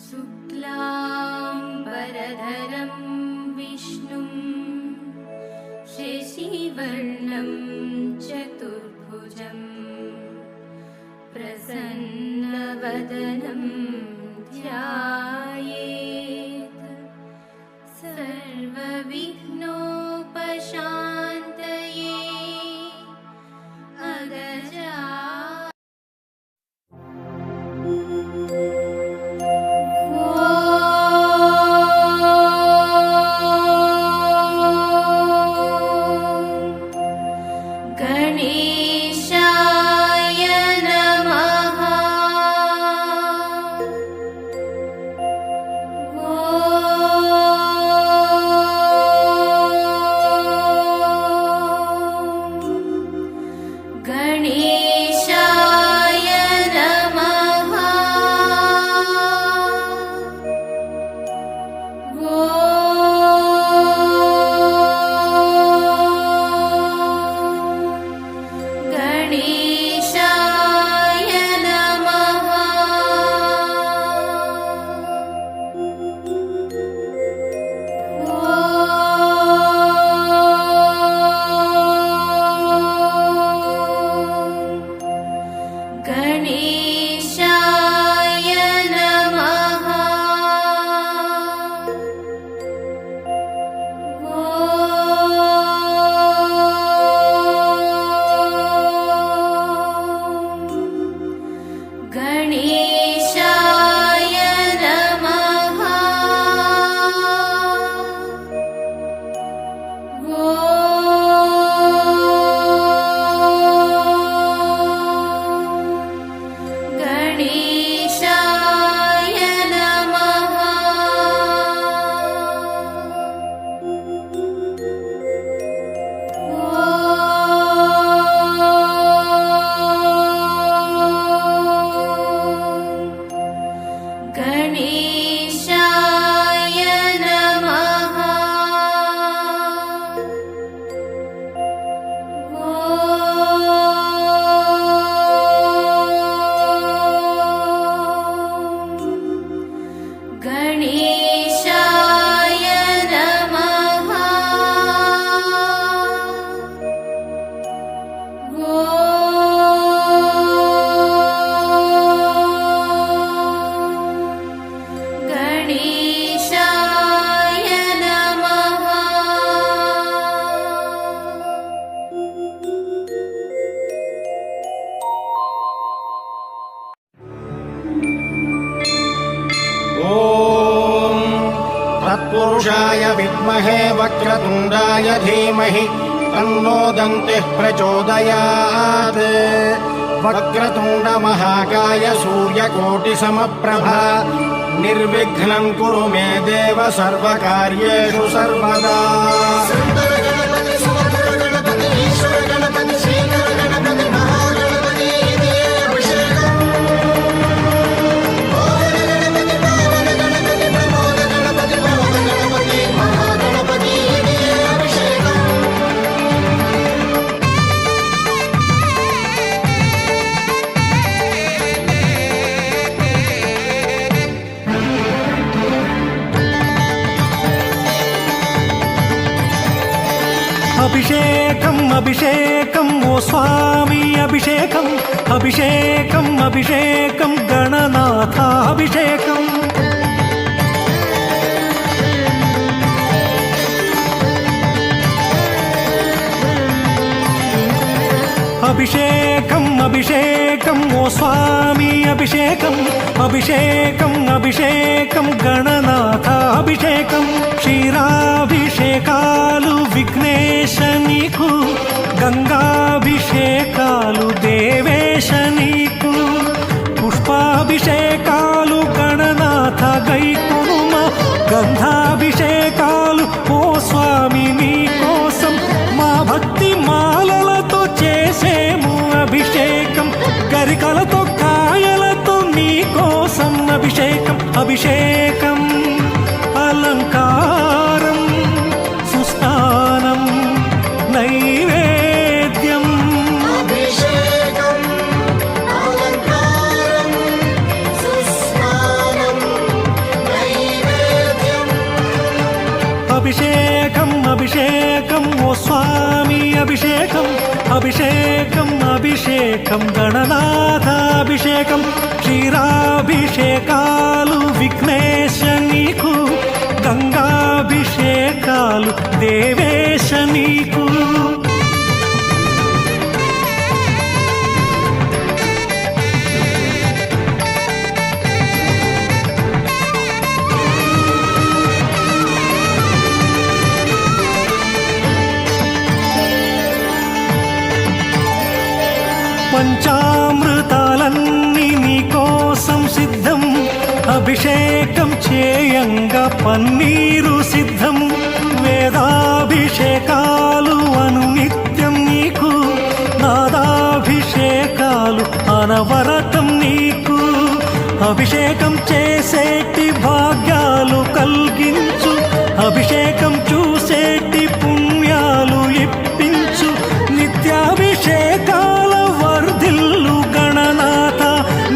शुक्लाम्बरधरं विष्णुं शशिवर्णं चतुर्भुजं प्रसन्नवदनं ध्यायेत् सर्वविघ्नोपशान्तये अगजा। तत्पुरुषाय विद्महे वक्रतुण्डाय धीमहि तन्नो दन्तिः प्रचोदयात्। वक्रतुण्डमहाकाय सूर्यकोटिसमप्रभा निर्विघ्नं कुरु मे देव सर्वकार्येषु सर्वदा। అభిషేకం అభిషేకం ఓ స్వామి అభిషేకం అభిషేకం అభిషేకం గణనాథ అభిషేకం అభిషేకం అభిషేకం ఓ స్వామి అభిషేకం అభిషేకం అభిషేకం గణనాథ అభిషేకం క్షీరాభిషేకాలు విఘ్నేశ నీకు గంగాభిషేకాలు దేవేశ నీకు పుష్పాభిషేకాలు గణనాథ గైకొనుమ గంధాభిషేకాలు ఓ స్వామి నీ కోసం మా భక్తి మాలలతో చేసేము అభిషేకం గరికలతో కాయలతో నీ కోసం అభిషేకం అభిషేకం అలంకారం సుస్నానం నైవేద్యం అభిషేకం అలంకారం సుస్నానం అభిషేకం అభిషేకం గణనాథాభిషేకం క్షీరాభిషేకాలు విఘ్నేశ నీకు గంగాభిషేకాలు దేవేశ నీకు పంచామృతాలన్నీ నీకోసం సిద్ధం అభిషేకం చేయంగా పన్నీరు సిద్ధం వేదాభిషేకాలు అనునిత్యం నీకు నాదాభిషేకాలు అనవరతం నీకు అభిషేకం చేసేటి భాగ్యాలు కలిగించు అభిషేకం చూసేటి పుణ్యాలు ఇప్పించు నిత్యాభిషేకాల వర్ధిల్లు గణనాథ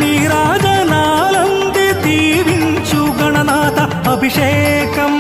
నీరాజనాలంది దీవించు గణనాథ అభిషేకం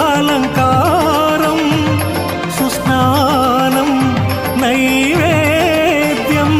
అలంకారం సుస్నానం నైవేద్యం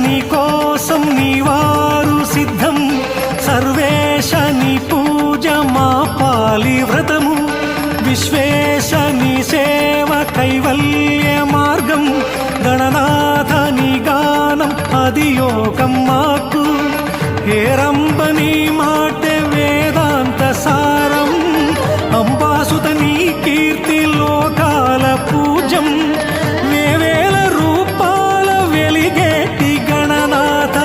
నీ కోసం నీవారు సిద్ధం సర్వేశ నీ పూజ మా పాలి వ్రతము విశ్వేశ నీ సేవ కైవల్య మార్గం గణనాథ నీ గానం అది యోగం మాకు హేరంబ నీ మాట వేదాంత సారం అంబాసుత నీ కీర్తి లోకాల పూజం వేవేల రూపాల వెలిగేటి గణనాథ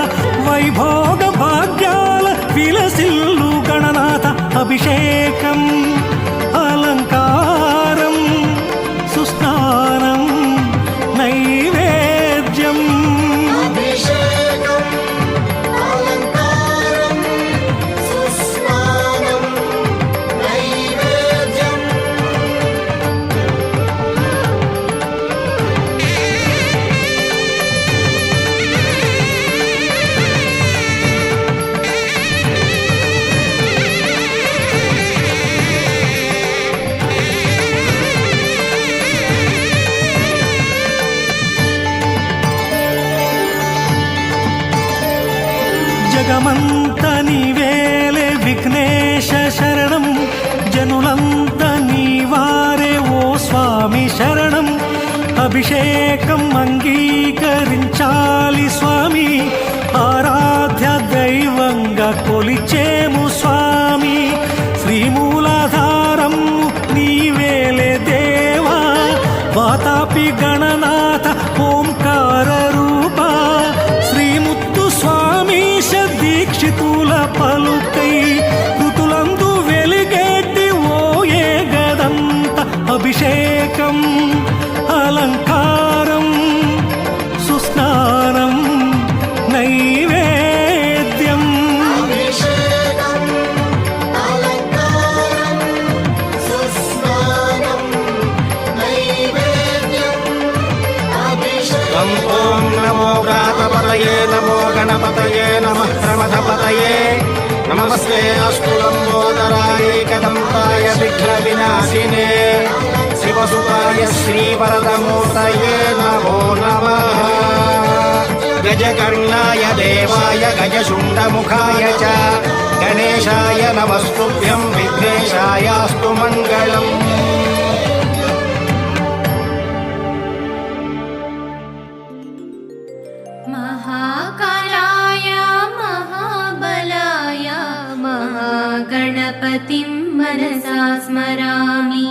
వైభోగ భాగ్యాల విలసిల్లు గణనాథ అభిషేకం అలంకారం సుస్నానం నైవేద్యం జగమంత నీవేలే విఘ్నేశ శరణం జనులంత నీవారే ఓ స్వామి శరణం అభిషేకం అంగీకరించాలి స్వామి ఆరాధ్య దైవంగా కొలిచేము స్వామి శ్రీమూలాధారం నీవేలే దేవా వాతాపి గణనాథ ఓంకార రూప శ్రీముత్తు స్వామీశ దీక్షితుల పలుకై ఋతులందు వెలిగేటి ఓయే గదంత అభిషేకం అలంకారం సుస్నానం నైవేద్యం ఓం నమో వ్రాతపతయే నమో గణపతయే నమః ప్రమథపతయే నమస్తే అస్తు లంబోదరాయేకదంతాయ విఘ్నవినాశినే శివసుతాయ శ్రీవరదమూర్తయే నమో నమః గజకర్ణాయ దేవాయ గజశుండముఖాయ చ గణేశాయ నమస్తుభ్యం విఘ్నేశాయాస్తు మంగళం महाकालाय महाबलाय महागणपतिं मनसा स्मरामि